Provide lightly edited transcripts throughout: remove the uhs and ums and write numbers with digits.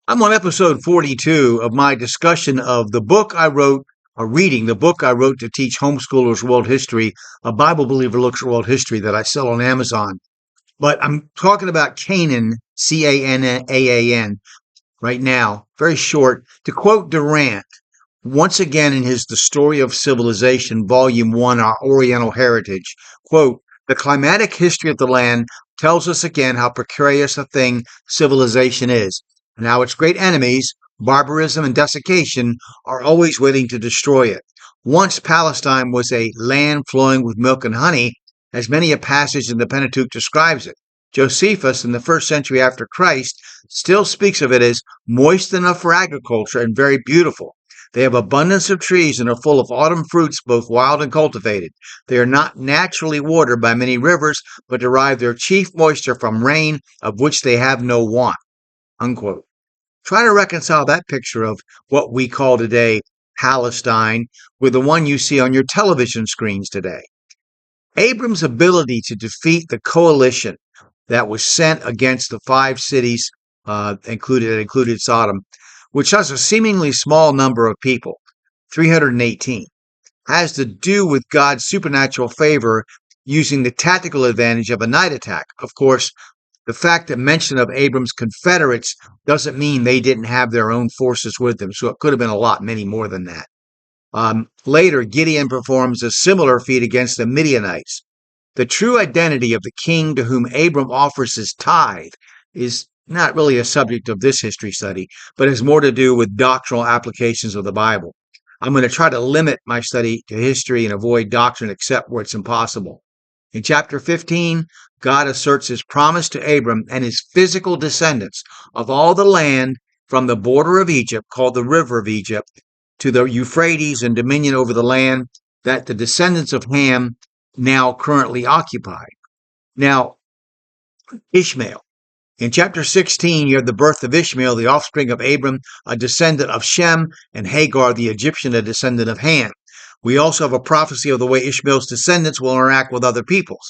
I'm on episode 42 of my discussion of the book I wrote, or reading the book I wrote to teach homeschoolers world history, A Bible Believer Looks at World History, that I sell on Amazon. But I'm talking about Canaan, Canaan, right now, very short. To quote Durant, once again in his The Story of Civilization, Volume 1, Our Oriental Heritage, quote, the climatic history of the land tells us again how precarious a thing civilization is, and how its great enemies, barbarism and desiccation, are always waiting to destroy it. Once Palestine was a land flowing with milk and honey, as many a passage in the Pentateuch describes it. Josephus, in the first century after Christ, still speaks of it as moist enough for agriculture and very beautiful. They have abundance of trees and are full of autumn fruits, both wild and cultivated. They are not naturally watered by many rivers, but derive their chief moisture from rain, of which they have no want. Unquote. Try to reconcile that picture of what we call today Palestine with the one you see on your television screens today. Abram's ability to defeat the coalition that was sent against the five cities included Sodom, which has a seemingly small number of people, 318, has to do with God's supernatural favor using the tactical advantage of a night attack. Of course, the fact that mention of Abram's Confederates doesn't mean they didn't have their own forces with them, so it could have been many more than that. Later, Gideon performs a similar feat against the Midianites. The true identity of the king to whom Abram offers his tithe is not really a subject of this history study, but has more to do with doctrinal applications of the Bible. I'm going to try to limit my study to history and avoid doctrine except where it's impossible. In chapter 15, God asserts his promise to Abram and his physical descendants of all the land from the border of Egypt, called the River of Egypt, to the Euphrates and dominion over the land that the descendants of Ham now currently occupy. Now, Ishmael. In chapter 16, you have the birth of Ishmael, the offspring of Abram, a descendant of Shem, and Hagar, the Egyptian, a descendant of Ham. We also have a prophecy of the way Ishmael's descendants will interact with other peoples.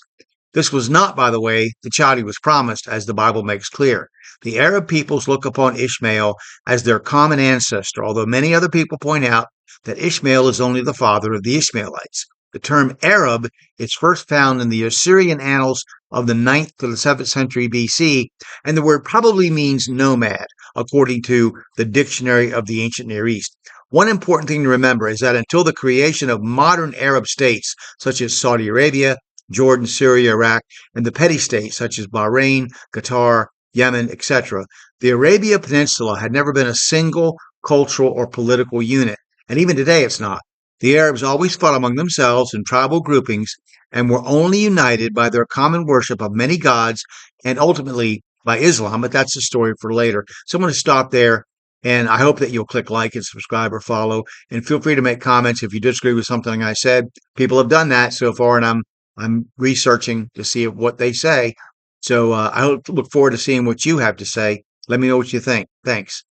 This was not, by the way, the child he was promised, as the Bible makes clear. The Arab peoples look upon Ishmael as their common ancestor, although many other people point out that Ishmael is only the father of the Ishmaelites. The term Arab is first found in the Assyrian annals of the 9th to the 7th century BC, and the word probably means nomad, according to the Dictionary of the Ancient Near East. One important thing to remember is that until the creation of modern Arab states, such as Saudi Arabia, Jordan, Syria, Iraq, and the petty states such as Bahrain, Qatar, Yemen, etc., the Arabia Peninsula had never been a single cultural or political unit, and even today it's not. The Arabs always fought among themselves in tribal groupings and were only united by their common worship of many gods and ultimately by Islam, but that's a story for later. So I'm going to stop there, and I hope that you'll click like and subscribe or follow, and feel free to make comments if you disagree with something I said. People have done that so far, and I'm researching to see what they say. So I look forward to seeing what you have to say. Let me know what you think. Thanks.